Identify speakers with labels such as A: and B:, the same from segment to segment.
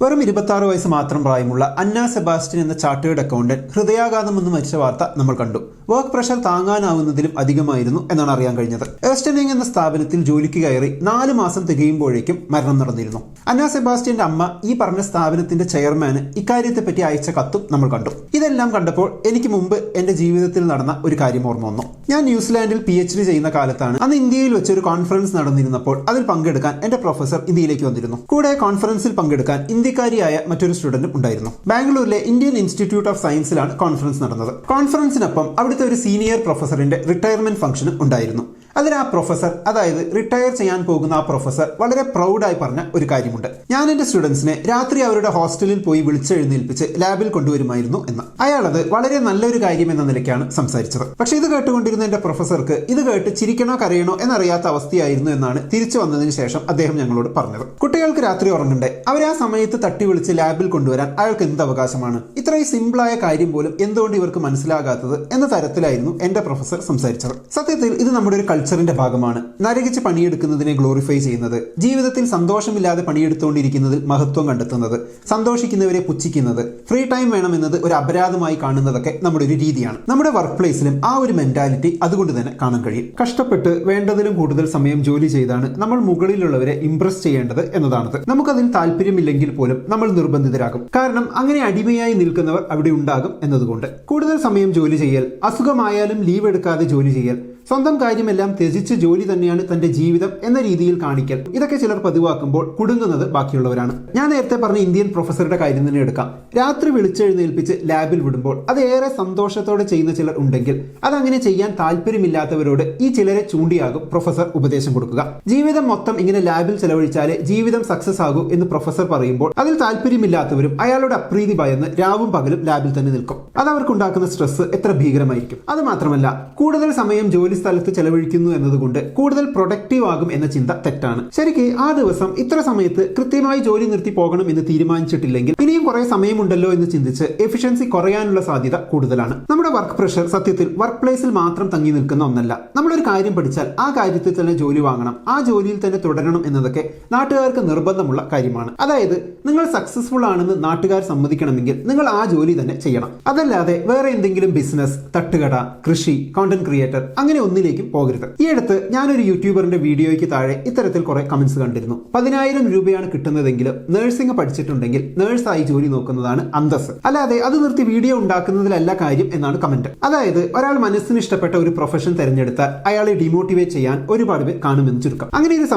A: വെറും 26 വയസ്സ് മാത്രം പ്രായമുള്ള അന്ന സെബാസ്റ്റ്യൻ എന്ന ചാർട്ടേഡ് അക്കൗണ്ടന്റ് ഹൃദയാഘാതം വന്ന് മരിച്ച വാർത്ത നമ്മൾ കണ്ടു. വർക്ക് പ്രഷർ താങ്ങാനാവുന്നതിലും അധികമായിരുന്നു എന്നാണ് അറിയാൻ കഴിഞ്ഞത്. ഏസ്റ്റനിങ് എന്ന സ്ഥാപനത്തിൽ ജോലിക്ക് കയറി 4 മാസം തികയുമ്പോഴേക്കും മരണം നടന്നിരുന്നു. അന്ന സെബാസ്റ്റ്യന്റെ അമ്മ ഈ പറഞ്ഞ സ്ഥാപനത്തിന്റെ ചെയർമാന് ഇക്കാര്യത്തെപ്പറ്റി അയച്ച കത്തും നമ്മൾ കണ്ടു. ഇതെല്ലാം കണ്ടപ്പോൾ എനിക്ക് മുമ്പ് എന്റെ ജീവിതത്തിൽ നടന്ന ഒരു കാര്യം ഓർമ്മ വന്നു. ഞാൻ ന്യൂസിലാൻഡിൽ PhD ചെയ്യുന്ന കാലത്താണ് അന്ന് ഇന്ത്യയിൽ വെച്ചൊരു കോൺഫറൻസ് നടന്നിരുന്നപ്പോൾ അതിൽ പങ്കെടുക്കാൻ എന്റെ പ്രൊഫസർ ഇന്ത്യയിലേക്ക് വന്നിരുന്നു. കൂടെ കോൺഫറൻസിൽ പങ്കെടുക്കാൻ ഇന്ത്യക്കാരിയായ മറ്റൊരു സ്റ്റുഡന്റും ഉണ്ടായിരുന്നു. ബാംഗ്ലൂരിലെ ഇന്ത്യൻ ഇൻസ്റ്റിറ്റ്യൂട്ട് ഓഫ് സയൻസിലാണ് കോൺഫറൻസ് നടന്നത്. കോൺഫറൻസിനൊപ്പം അവിടുത്തെ ഒരു സീനിയർ പ്രൊഫസറിന്റെ റിട്ടയർമെന്റ് ഫംഗ്ഷനും ഉണ്ടായിരുന്നു. അതിൽ ആ പ്രൊഫസർ, അതായത് റിട്ടയർ ചെയ്യാൻ പോകുന്ന ആ പ്രൊഫസർ വളരെ പ്രൗഡായി പറഞ്ഞ ഒരു കാര്യമുണ്ട്. ഞാൻ എന്റെ സ്റ്റുഡൻസിനെ രാത്രി അവരുടെ ഹോസ്റ്റലിൽ പോയി വിളിച്ചെഴുന്നേൽപ്പിച്ച് ലാബിൽ കൊണ്ടുവരുമായിരുന്നു എന്ന്. അയാൾ അത് വളരെ നല്ലൊരു കാര്യം എന്ന നിലയ്ക്കാണ് സംസാരിച്ചത്. പക്ഷെ ഇത് കേട്ടുകൊണ്ടിരുന്ന എന്റെ പ്രൊഫസർക്ക് ഇത് കേട്ട് ചിരിക്കണോ കരയണോ എന്നറിയാത്ത അവസ്ഥയായിരുന്നു എന്നാണ് തിരിച്ചു വന്നതിന് ശേഷം അദ്ദേഹം ഞങ്ങളോട് പറഞ്ഞത്. കുട്ടികൾക്ക് രാത്രി ഉറങ്ങണ്ടേ, അവരെ ആ സമയത്ത് തട്ടി വിളിച്ച് ലാബിൽ കൊണ്ടുവരാൻ അയാൾക്ക് എന്ത് അവകാശമാണ്? ഇത്രയും സിമ്പിളായ കാര്യം പോലും എന്തുകൊണ്ട് ഇവർക്ക് മനസ്സിലാകാത്തത് എന്ന തരത്തിലായിരുന്നു എന്റെ പ്രൊഫസർ സംസാരിച്ചത്. സത്യത്തിൽ ഇത് നമ്മുടെ ഒരു കൾച്ചറിന്റെ ഭാഗമാണ്. നരകിച്ച് പണിയെടുക്കുന്നതിനെ ഗ്ലോറിഫൈ ചെയ്യുന്നത്, ജീവിതത്തിൽ സന്തോഷമില്ലാതെ പണിയെടുത്തുകൊണ്ടിരിക്കുന്നതിൽ മഹത്വം കണ്ടെത്തുന്നത്, സന്തോഷിക്കുന്നവരെ പുച്ഛിക്കുന്നത്, ഫ്രീ ടൈം വേണമെന്നത് ഒരു അപരാധമായി കാണുന്നതൊക്കെ നമ്മുടെ ഒരു രീതിയാണ്. നമ്മുടെ വർക്ക് പ്ലേസിലും ആ ഒരു മെന്റാലിറ്റി അതുകൊണ്ട് തന്നെ കാണാൻ കഴിയും. കഷ്ടപ്പെട്ട് വേണ്ടതിലും കൂടുതൽ സമയം ജോലി ചെയ്താണ് നമ്മൾ മുകളിലുള്ളവരെ ഇംപ്രസ് ചെയ്യേണ്ടത് എന്നതാണത്. നമുക്കതിൽ താല്പര്യമില്ലെങ്കിൽ പോലും നമ്മൾ നിർബന്ധിതരാകും. കാരണം അങ്ങനെ അടിമയായി നിൽക്കുന്നവർ അവിടെ ഉണ്ടാകും എന്നതുകൊണ്ട്. കൂടുതൽ സമയം ജോലി ചെയ്യൽ, അസുഖമായാലും ലീവ് എടുക്കാതെ ജോലി ചെയ്യൽ, സ്വന്തം കാര്യമെല്ലാം ത്യജിച്ച് ജോലി തന്നെയാണ് തന്റെ ജീവിതം എന്ന രീതിയിൽ കാണിക്കൽ, ഇതൊക്കെ ചിലർ പതിവാക്കുമ്പോൾ കുടുങ്ങുന്നത് ബാക്കിയുള്ളവരാണ്. ഞാൻ നേരത്തെ പറഞ്ഞ ഇന്ത്യൻ പ്രൊഫസറുടെ കാര്യം തന്നെ എടുക്കാം. രാത്രി വിളിച്ചെഴുന്നേൽപ്പിച്ച് ലാബിൽ വിടുമ്പോൾ അത് ഏറെ സന്തോഷത്തോടെ ചെയ്യുന്ന ചിലർ ഉണ്ടെങ്കിൽ അതങ്ങനെ ചെയ്യാൻ താല്പര്യമില്ലാത്തവരോട് ഈ ചിലരെ ചൂണ്ടിയാകും പ്രൊഫസർ ഉപദേശം കൊടുക്കുക. ജീവിതം മൊത്തം ഇങ്ങനെ ലാബിൽ ചെലവഴിച്ചാലേ ജീവിതം സക്സസ് ആകൂ എന്ന് പ്രൊഫസർ പറയുമ്പോൾ അതിൽ താല്പര്യമില്ലാത്തവരും അയാളുടെ അപ്രീതി ഭയന്ന് രാവും പകലും ലാബിൽ തന്നെ നിൽക്കും. അത് അവർക്കുണ്ടാക്കുന്ന സ്ട്രെസ് എത്ര ഭീകരമായിരിക്കും. അത് മാത്രമല്ല, കൂടുതൽ സമയം ജോലി സ്ഥലത്ത് ചെലവഴിക്കുന്നു എന്നതുകൊണ്ട് കൂടുതൽ പ്രൊഡക്റ്റീവ് ആകും എന്ന ചിന്ത തെറ്റാണ്. ശരിക്ക് ആ ദിവസം ഇത്ര സമയത്ത് കൃത്യമായി ജോലി നിർത്തി പോകണം എന്ന് തീരുമാനിച്ചിട്ടില്ലെങ്കിൽ ഇനിയും കുറെ സമയമുണ്ടല്ലോ എന്ന് ചിന്തിച്ച് എഫിഷ്യൻസി കുറയാനുള്ള സാധ്യത കൂടുതലാണ്. നമ്മുടെ വർക്ക് പ്രഷർ സത്യത്തിൽ വർക്ക് പ്ലേസിൽ മാത്രം തങ്ങി നിൽക്കുന്ന ഒന്നല്ല. നമ്മളൊരു കാര്യം പഠിച്ചാൽ ആ കാര്യത്തിൽ തന്നെ ജോലി വാങ്ങണം, ആ ജോലിയിൽ തന്നെ തുടരണം എന്നതൊക്കെ നാട്ടുകാർക്ക് നിർബന്ധമുള്ള കാര്യമാണ്. അതായത് നിങ്ങൾ സക്സസ്ഫുൾ ആണെന്ന് നാട്ടുകാർ സമ്മതിക്കണമെങ്കിൽ നിങ്ങൾ ആ ജോലി തന്നെ ചെയ്യണം. അതല്ലാതെ വേറെ എന്തെങ്കിലും ബിസിനസ്, തട്ടുകട, കൃഷി, കോണ്ടന്റ് ക്രിയേറ്റർ അങ്ങനെ ഒന്നിലേക്കും പോകരുത്. ഈ അടുത്ത് ഞാനൊരു യൂട്യൂബറിന്റെ വീഡിയോയ്ക്ക് താഴെ ഇത്തരത്തിൽ കുറെ കമന്റ്സ് കണ്ടിരുന്നു. 10,000 രൂപയാണ് കിട്ടുന്നതെങ്കിലും നഴ്സിംഗ് പഠിച്ചിട്ടുണ്ടെങ്കിൽ നഴ്സായി ജോലി നോക്കുന്നതാണ് അന്തസ്, അല്ലാതെ അത് നിർത്തി വീഡിയോ ഉണ്ടാക്കുന്നതിലല്ല കാര്യം എന്നാണ് കമന്റ്. അതായത് ഒരാൾ മനസ്സിന് ഇഷ്ടപ്പെട്ട ഒരു പ്രൊഫഷൻ തെരഞ്ഞെടുത്താൽ അയാളെ ഡിമോട്ടിവേറ്റ് ചെയ്യാൻ ഒരുപാട് പേർ കാണുമെന്ന് ചുരുക്കം. അങ്ങനെ ഒരു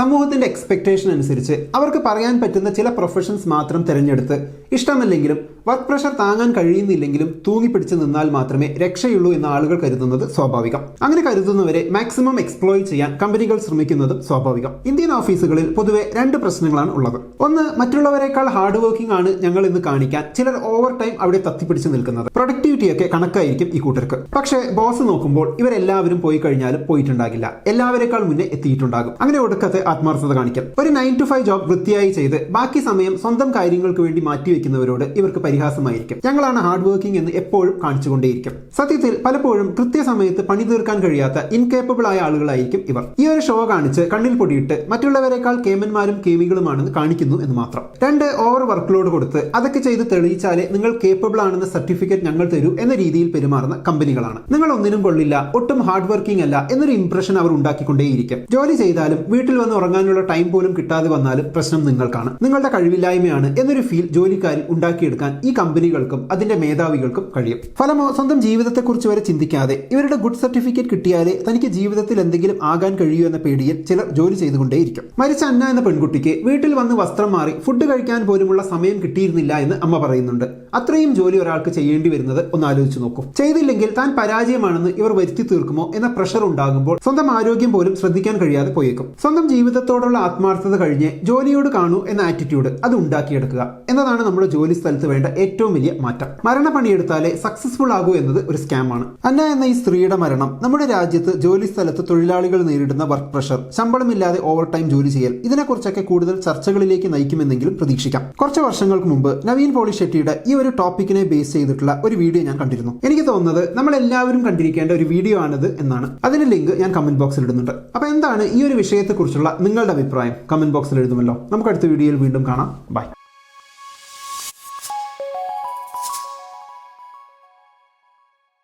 A: സമൂഹത്തിന്റെ എക്സ്പെക്ടേഷൻ അനുസരിച്ച് അവർക്ക് പറയാൻ പറ്റുന്ന ചില പ്രൊഫഷൻസ് മാത്രം തെരഞ്ഞെടുത്ത് ഇഷ്ടമല്ലെങ്കിലും വർക്ക് പ്രഷർ താങ്ങാൻ കഴിയുന്നില്ലെങ്കിലും തൂങ്ങിപ്പിടിച്ച് നിന്നാൽ മാത്രമേ രക്ഷയുള്ളൂ എന്ന ആളുകൾ കരുതുന്നത് സ്വാഭാവികം. അങ്ങനെ കരുതുന്നവരെ മാക്സിമം എക്സ്പ്ലോയിറ്റ് ചെയ്യാൻ കമ്പനികൾ ശ്രമിക്കുന്നതും സ്വാഭാവികം. ഇന്ത്യൻ ഓഫീസുകളിൽ പൊതുവെ 2 പ്രശ്നങ്ങളാണ് ഉള്ളത്. ഒന്ന്, മറ്റുള്ളവരെക്കാൾ ഹാർഡ് വർക്കിംഗ് ആണ് ഞങ്ങൾ എന്ന് കാണിക്കാൻ ചിലർ ഓവർ ടൈം അവിടെ തത്തിപ്പിടിച്ച് നിൽക്കുന്നത്. പ്രൊഡക്ടിവിറ്റിയൊക്കെ കണക്കായിരിക്കും ഈ കൂട്ടർക്ക്. പക്ഷേ ബോസ് നോക്കുമ്പോൾ ഇവരെല്ലാവരും പോയി കഴിഞ്ഞാലും പോയിട്ടുണ്ടാകില്ല, എല്ലാവരെക്കാൾ മുന്നേ എത്തിയിട്ടുണ്ടാകും. അങ്ങനെ ഒടുക്കത്തെ ആത്മാർത്ഥത കാണിക്കും. ഒരു 9 to 5 ജോബ് വൃത്തിയായി ചെയ്ത് ബാക്കി സമയം സ്വന്തം കാര്യങ്ങൾക്ക് വേണ്ടി മാറ്റിവെക്കുന്നവരോട് ഇവർക്ക് പരിഹാസമായിരിക്കും. ഞങ്ങളാണ് ഹാർഡ് വർക്കിംഗ് എന്ന് എപ്പോഴും കാണിച്ചുകൊണ്ടേയിരിക്കും. സത്യത്തിൽ പലപ്പോഴും കൃത്യസമയത്ത് പണി തീർക്കാൻ കഴിയാത്ത ഇൻകേപ്പബിൾ ആയ ആളുകളായിരിക്കും ഇവർ. ഈ ഒരു ഷോ കാണിച്ച് കണ്ണിൽ പൊടിയിട്ട് മറ്റുള്ളവരെക്കാൾ കേമന്മാരും കേമികളുമാണെന്ന് കാണിക്കുന്നു എന്ന് മാത്രം. 2, ഓവർ വർക്ക് ലോഡ് കൊടുത്ത് അതൊക്കെ ചെയ്ത് തെളിയിച്ചാലേ നിങ്ങൾ കേപ്പബിൾ ആണെന്ന സർട്ടിഫിക്കറ്റ് ഞങ്ങൾ തരൂ എന്ന രീതിയിൽ പെരുമാറുന്ന കമ്പനികളാണ്. നിങ്ങൾ ഒന്നിനും കൊള്ളില്ല, ഒട്ടും ഹാർഡ് വർക്കിംഗ് അല്ല എന്നൊരു ഇംപ്രഷൻ അവർ ഉണ്ടാക്കിക്കൊണ്ടേയിരിക്കും. ജോലി ചെയ്താലും വീട്ടിൽ വന്ന് ഉറങ്ങാനുള്ള ടൈം പോലും കിട്ടാതെ വന്നാലും പ്രശ്നം നിങ്ങൾക്കാണ്, നിങ്ങളുടെ കഴിവില്ലായ്മയാണ് എന്നൊരു ഫീൽ ജോലിക്കാരിൽ ഉണ്ടാക്കിയെടുക്കാൻ ഈ കമ്പനികൾക്കും അതിന്റെ മേധാവികൾക്കും കഴിയും. ഫലമോ സ്വന്തം ജീവിതത്തെക്കുറിച്ച് വരെ ചിന്തിക്കാതെ ഇവരുടെ ഗുഡ് സർട്ടിഫിക്കറ്റ് കിട്ടിയാലേ തനിക്ക് ജീവിതത്തിൽ എന്തെങ്കിലും ആകാൻ കഴിയൂ എന്ന പേടിയിൽ ചിലർ ജോലി ചെയ്തുകൊണ്ടേയിരിക്കും. മരിച്ച അന്ന എന്ന പെൺകുട്ടിക്ക് വീട്ടിൽ വന്ന് വസ്ത്രം മാറി ഫുഡ് കഴിക്കാൻ പോലുമുള്ള സമയം കിട്ടിയിരുന്നില്ല എന്ന് അമ്മ പറയുന്നുണ്ട്. അത്രയും ജോലി ഒരാൾക്ക് ചെയ്യേണ്ടി വരുന്നത് ഒന്ന് ആലോചിച്ച് നോക്കും. ചെയ്തില്ലെങ്കിൽ താൻ പരാജയമാണെന്ന് ഇവർ വരുത്തി തീർക്കുമോ എന്ന പ്രഷർ ഉണ്ടാകുമ്പോൾ സ്വന്തം ആരോഗ്യം പോലും ശ്രദ്ധിക്കാൻ കഴിയാതെ പോയേക്കും. സ്വന്തം ജീവിതത്തോടുള്ള ആത്മാർത്ഥത കഴിഞ്ഞ് ജോലിയോട് കാണൂ എന്ന ആറ്റിറ്റ്യൂഡ് അത് ഉണ്ടാക്കിയെടുക്കുക എന്നതാണ് നമ്മുടെ ജോലി സ്ഥലത്ത് വേണ്ട ഏറ്റവും വലിയ മാറ്റം. മരണപ്പണിയെടുത്താലേ സക്സസ്ഫുൾ ആകൂ എന്നത് ഒരു സ്കാമാണ്. അന്ന എന്ന ഈ സ്ത്രീയുടെ മരണം നമ്മുടെ രാജ്യത്ത് ജോലി സ്ഥലത്ത് തൊഴിലാളികൾ നേരിടുന്ന വർക്ക് പ്രഷർ, ശമ്പളമില്ലാതെ ഓവർ ടൈം ജോലി ചെയ്യൽ, ഇതിനെക്കുറിച്ചൊക്കെ കൂടുതൽ ചർച്ചകളിലേക്ക് നയിക്കുമെന്നെങ്കിലും പ്രതീക്ഷിക്കാം. കുറച്ച് വർഷങ്ങൾക്ക് മുമ്പ് നവീൻ പോളി ഷെട്ടിയുടെ ഈ ഒരു ടോപ്പിക്കിനെ ബേസ് ചെയ്തിട്ടുള്ള ഒരു വീഡിയോ ഞാൻ കണ്ടിരുന്നു. എനിക്ക് തോന്നുന്നത് നമ്മൾ എല്ലാവരും കണ്ടിരിക്കേണ്ട ഒരു വീഡിയോ ആണിത് എന്നാണ്. അതിന്റെ ലിങ്ക് ഞാൻ കമന്റ് ബോക്സിൽ ഇടുന്നുണ്ട്. അപ്പൊ എന്താണ് ഈ ഒരു വിഷയത്തെക്കുറിച്ചുള്ള നിങ്ങളുടെ അഭിപ്രായം? കമന്റ് ബോക്സിൽ എഴുതുമല്ലോ. നമുക്ക് അടുത്ത വീഡിയോയിൽ വീണ്ടും കാണാം. ബൈ.